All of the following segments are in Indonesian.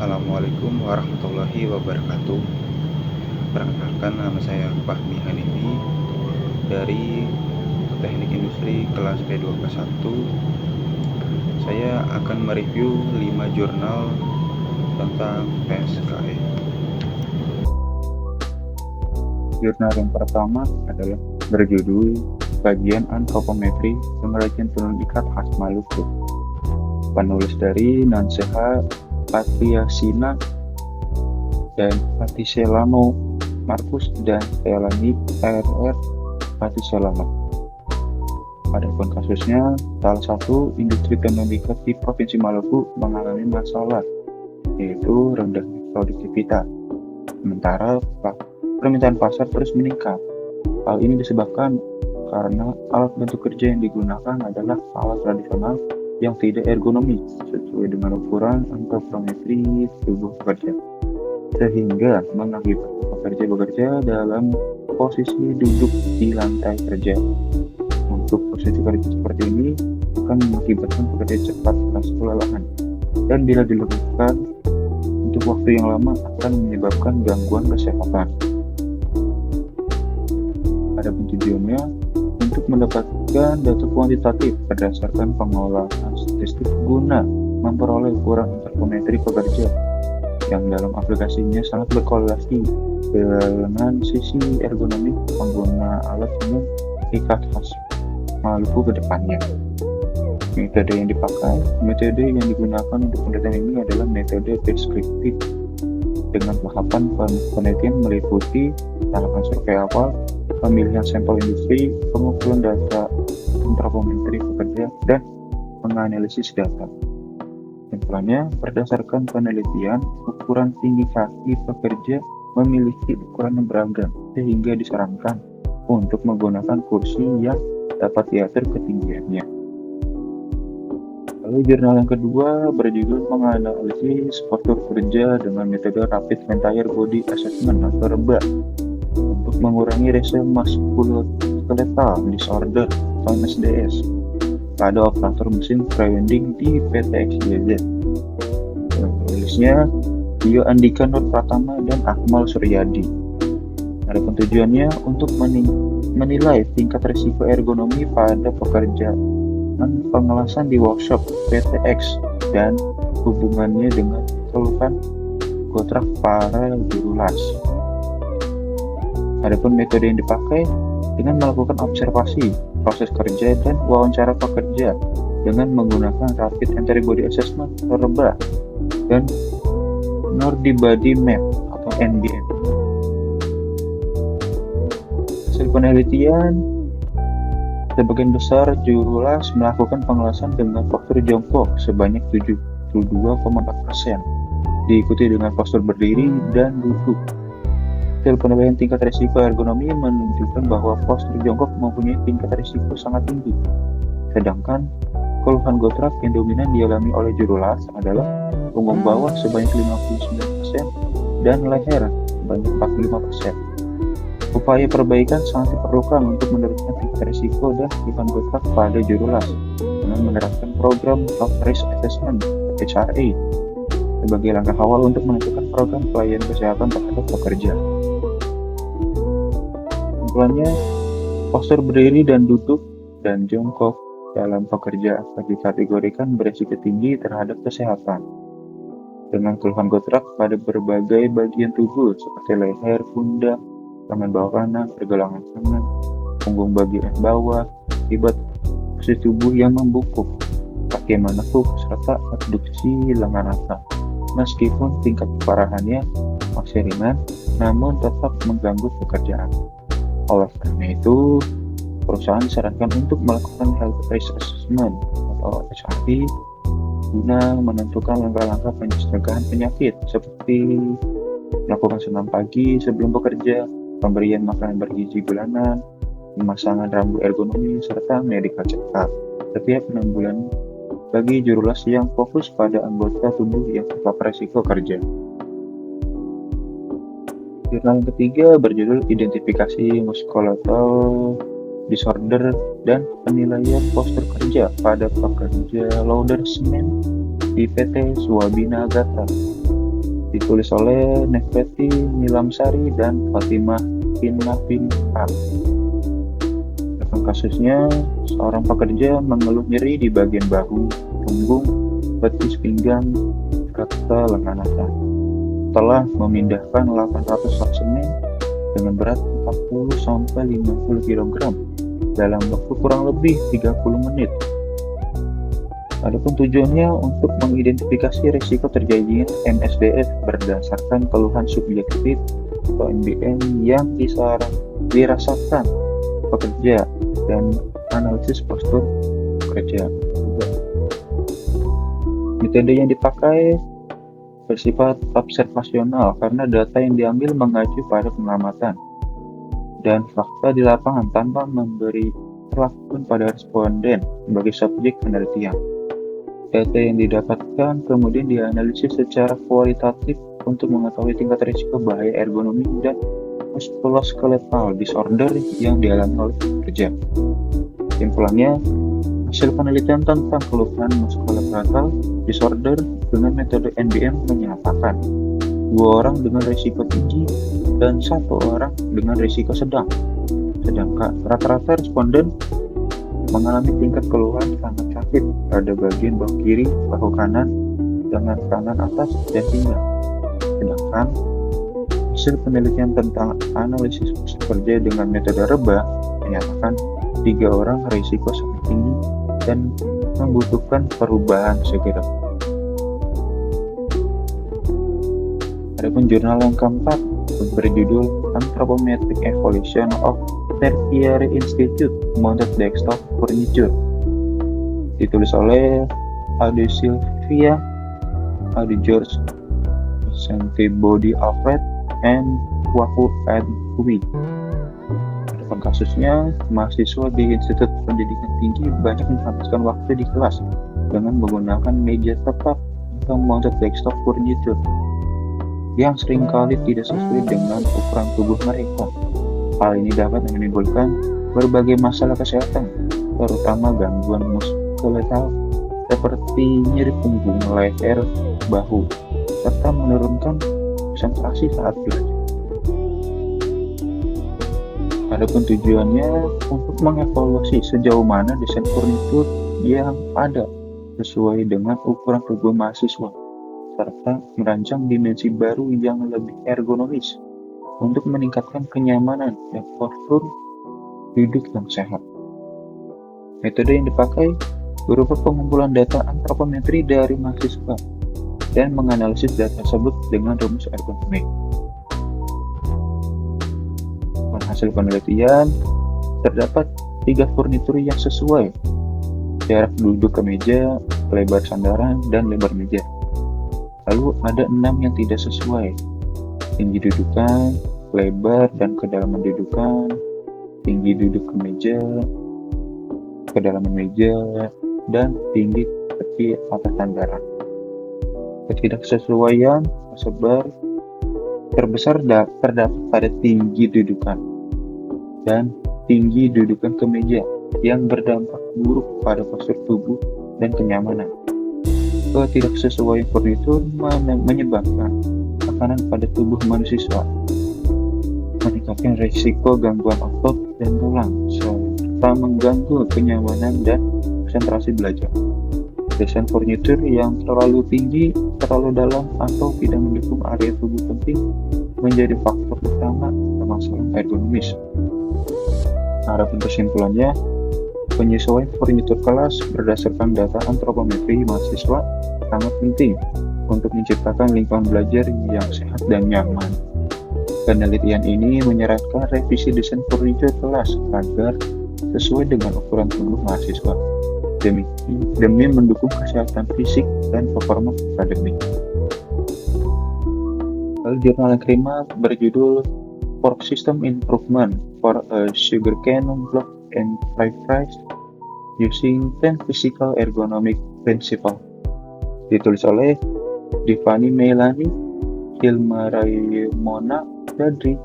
Assalamualaikum warahmatullahi wabarakatuh. Perkenalkan, nama saya Fahmi Hanifi dari Teknik Industri kelas P2K1. Saya akan mereview 5 jurnal tentang PSKE. Jurnal yang pertama adalah berjudul Kajian Antropometri Pengrajin Tenun Ikat Khas Maluku. Penulis dari Nanseha Patriasina dan Paticelano Marcus dan Telani R.R. Paticelano. Adapun kasusnya, salah satu industri tenun ikat di Provinsi Maluku mengalami masalah, yaitu rendahnya produktivitas. Sementara permintaan pasar terus meningkat. Hal ini disebabkan karena alat bantu kerja yang digunakan adalah alat tradisional yang tidak ergonomis sesuai dengan ukuran antropometri tubuh pekerja, sehingga mengakibatkan pekerja bekerja dalam posisi duduk di lantai kerja. Untuk posisi kerja seperti ini akan mengakibatkan pekerja cepat merasa kelelahan, dan bila dilakukan untuk waktu yang lama akan menyebabkan gangguan kesehatan. Adapun tujuannya untuk mendapatkan data kuantitatif berdasarkan pengolahan statistik guna memperoleh ukuran antropometri pekerja yang dalam aplikasinya sangat berkorelasi dengan sisi ergonomik pengguna alat tenun ikat khas Maluku ke depannya. Metode yang digunakan untuk penelitian ini adalah metode deskriptif dengan tahapan penelitian meliputi tahapan survei awal, pemilihan sampel industri, pengumpulan data antropometri pekerja, dan menganalisis data. Kesimpulannya, berdasarkan penelitian, ukuran tinggi kaki pekerja memiliki ukuran yang beragam, sehingga disarankan untuk menggunakan kursi yang dapat diatur ketinggiannya. Lalu jurnal yang kedua berjudul menganalisis postur kerja dengan metode Rapid Entire Body Assessment atau RBA untuk mengurangi resiko musculoskeletal disorder atau MSDS pada operator mesin free-winding di PT XYZ. Penulisnya Dio Andika Nur Pratama dan Akmal Suryadi. Adapun tujuannya untuk menilai tingkat risiko ergonomi pada pekerjaan pengelasan di workshop PTX dan hubungannya dengan keluhan kontrak para juru las. Adapun metode yang dipakai dengan melakukan observasi proses kerja dan wawancara pekerja dengan menggunakan Rapid Entire Body Assessment atau RBA dan Nordic Body Map atau NBM. Hasil penelitian, sebagian besar juru las melakukan pengelasan dengan postur jongkok sebanyak 72,4%, diikuti dengan postur berdiri dan duduk. Hasil penilaian tingkat risiko ergonomi menunjukkan bahwa postur jongkok mempunyai tingkat risiko sangat tinggi, sedangkan keluhan gotrak yang dominan dialami oleh juru las adalah punggung bawah sebanyak 59% dan leher sebanyak 45%. Upaya perbaikan sangat diperlukan untuk menurunkan tingkat risiko dan keluhan gotrak pada juru las dengan menerapkan program Health Risk Assessment (HRA) sebagai langkah awal untuk menentukan program pelayanan kesehatan terhadap pekerja. Kesimpulannya, postur berdiri dan duduk dan jongkok dalam pekerja akan dikategorikan berisiko tinggi terhadap kesehatan, dengan keluhan gotrak pada berbagai bagian tubuh seperti leher, pundak, tangan bawah kanan, pergelangan tangan, punggung bagian bawah, akibat posisi tubuh yang membungkuk, kaki menekuk, serta abduksi lengan atas. Meskipun tingkat keparahannya masih ringan, namun tetap mengganggu pekerjaan. Oleh karena itu, perusahaan disarankan untuk melakukan Health Risk Assessment atau HRA guna menentukan langkah-langkah pencegahan penyakit seperti melakukan senam pagi sebelum bekerja, pemberian makanan bergizi bulanan, pemasangan rambu ergonomi, serta medical check-up setiap 6 bulan bagi juru las yang fokus pada anggota tubuh yang terpapar risiko kerja. Jurnal yang ketiga berjudul Identifikasi Musculoskeletal Disorder dan Penilaian Postur Kerja pada Pekerja Loader Semen di PT Swabina Gatra. Ditulis oleh Nefreti Nilamsari dan Fatimah Nafin A. Dalam kasusnya, seorang pekerja mengeluh nyeri di bagian bahu, punggung, betis pinggang, serta lengan atas. Telah memindahkan 800 sak semen dengan berat 40-50 kg dalam waktu kurang lebih 30 menit. Adapun tujuannya untuk mengidentifikasi risiko terjadinya MSDF berdasarkan keluhan subjektif atau MBM yang dirasakan pekerja dan analisis postur kerja. Metode yang dipakai bersifat observasional karena data yang diambil mengacu pada pengamatan dan fakta di lapangan tanpa memberi perlakuan pada responden sebagai subjek penelitian. Data yang didapatkan kemudian dianalisis secara kualitatif untuk mengetahui tingkat risiko bahaya ergonomi dan muskuloskeletal disorder yang dialami oleh pekerja. Kesimpulannya, hasil penelitian tentang keluhan muskuloskeletal disorder dengan metode NBM menyatakan 2 orang dengan risiko tinggi dan 1 orang dengan risiko sedang. Sedangkan rata-rata responden mengalami tingkat keluhan sangat sakit pada bagian bahu kiri, bahu kanan, lengan kanan atas, dan pinggang. Sedangkan hasil penelitian tentang analisis kerja dengan metode REBA menyatakan 3 orang risiko sangat tinggi dan membutuhkan perubahan segera. Adapun jurnal yang keempat berjudul Anthropometric Evolution of Tertiary Institute Mounted Desktop Furniture, ditulis oleh Ade Sylvia, Ade George, Santi Body Alfred, and Wafu and Hui. Adapun kasusnya, mahasiswa di Institut Pendidikan Tinggi banyak menghabiskan waktu di kelas dengan menggunakan meja tetap atau mounted desktop furniture yang seringkali tidak sesuai dengan ukuran tubuh mereka. Hal ini dapat menimbulkan berbagai masalah kesehatan, terutama gangguan muskuloskeletal seperti nyeri punggung, leher, bahu, serta menurunkan konsentrasi saat belajar. Adapun tujuannya untuk mengevaluasi sejauh mana desain furnitur yang ada sesuai dengan ukuran tubuh mahasiswa, serta merancang dimensi baru yang lebih ergonomis untuk meningkatkan kenyamanan dan postur duduk yang sehat. Metode yang dipakai berupa pengumpulan data antropometri dari mahasiswa dan menganalisis data tersebut dengan rumus ergonomi. Hasil penelitian, terdapat 3 furnitur yang sesuai jarak duduk ke meja, lebar sandaran, dan lebar meja. Lalu ada 6 yang tidak sesuai, tinggi dudukan, lebar dan kedalaman dudukan, tinggi duduk ke meja, kedalaman meja, dan tinggi tepi atas sandaran. Ketidaksesuaian terbesar terdapat pada tinggi dudukan dan tinggi dudukan ke meja yang berdampak buruk pada postur tubuh dan kenyamanan. Ketidaksesuaian furnitur menyebabkan tekanan pada tubuh mahasiswa, meningkatkan risiko gangguan otot dan tulang, serta mengganggu kenyamanan dan konsentrasi belajar. Desain furnitur yang terlalu tinggi, terlalu dalam, atau tidak mendukung area tubuh penting menjadi faktor utama permasalahan ergonomis. Adapun kesimpulannya, penyesuaian furnitur kelas berdasarkan data antropometri mahasiswa sangat penting untuk menciptakan lingkungan belajar yang sehat dan nyaman. Penelitian ini menyarankan revisi desain furnitur kelas agar sesuai dengan ukuran tubuh mahasiswa demi mendukung kesehatan fisik dan performa akademik. Lalu jurnal yang kelima berjudul Work System Improvement for a Sugarcane Block and Fry Fries Using 10 Physical Ergonomic Principles, ditulis oleh Divani Melani, Hilma Raymona Dadri,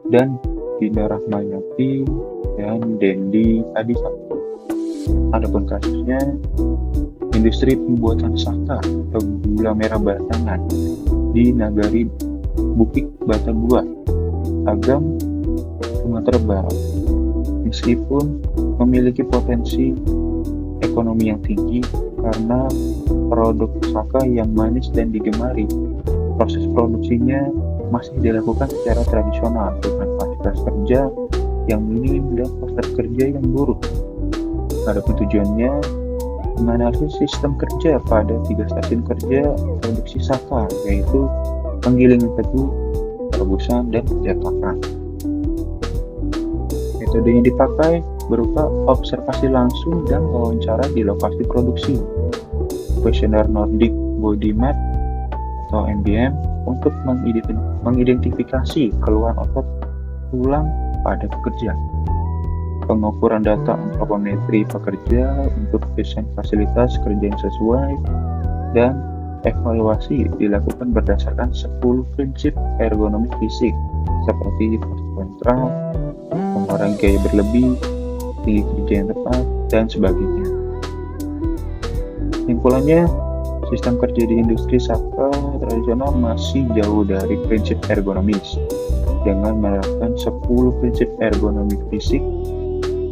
dan Dina Rahmayati dan Dendi Adisa. Adapun kasusnya, industri pembuatan saka atau gula merah batangan di Nagari Bukit Batabuah, Agam, Sumatera Barat. Meskipun memiliki potensi ekonomi yang tinggi karena produk pusaka yang manis dan digemari, proses produksinya masih dilakukan secara tradisional dengan fasilitas kerja yang minim dan pasar kerja yang buruk. Adapun tujuannya menganalisis sistem kerja pada 3 stasiun kerja produksi saka, yaitu penggilingan tebu, perebusan, dan pencetakan. Metode yang dipakai berupa observasi langsung dan wawancara di lokasi produksi, kuesioner Nordic Body Map atau NBM untuk mengidentifikasi keluhan otot tulang pada pekerja, pengukuran data antropometri pekerja untuk desain fasilitas kerja yang sesuai, dan evaluasi dilakukan berdasarkan 10 prinsip ergonomi fisik seperti postur ventral, pengurangan gaya berlebih, tinggi kerja yang tepat, dan sebagainya. Simpulannya, sistem kerja di industri saka tradisional masih jauh dari prinsip ergonomis. Dengan menerapkan 10 prinsip ergonomi fisik,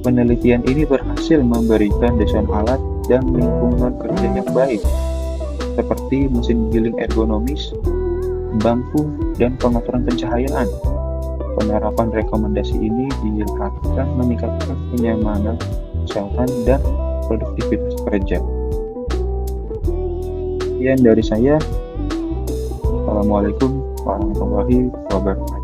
penelitian ini berhasil memberikan desain alat dan lingkungan kerja yang baik, seperti mesin giling ergonomis, bangku, dan pengaturan pencahayaan. Penerapan rekomendasi ini diharapkan meningkatkan kenyamanan, kesehatan, dan produktivitas kerja. Sekian dari saya. Assalamualaikum warahmatullahi wabarakatuh.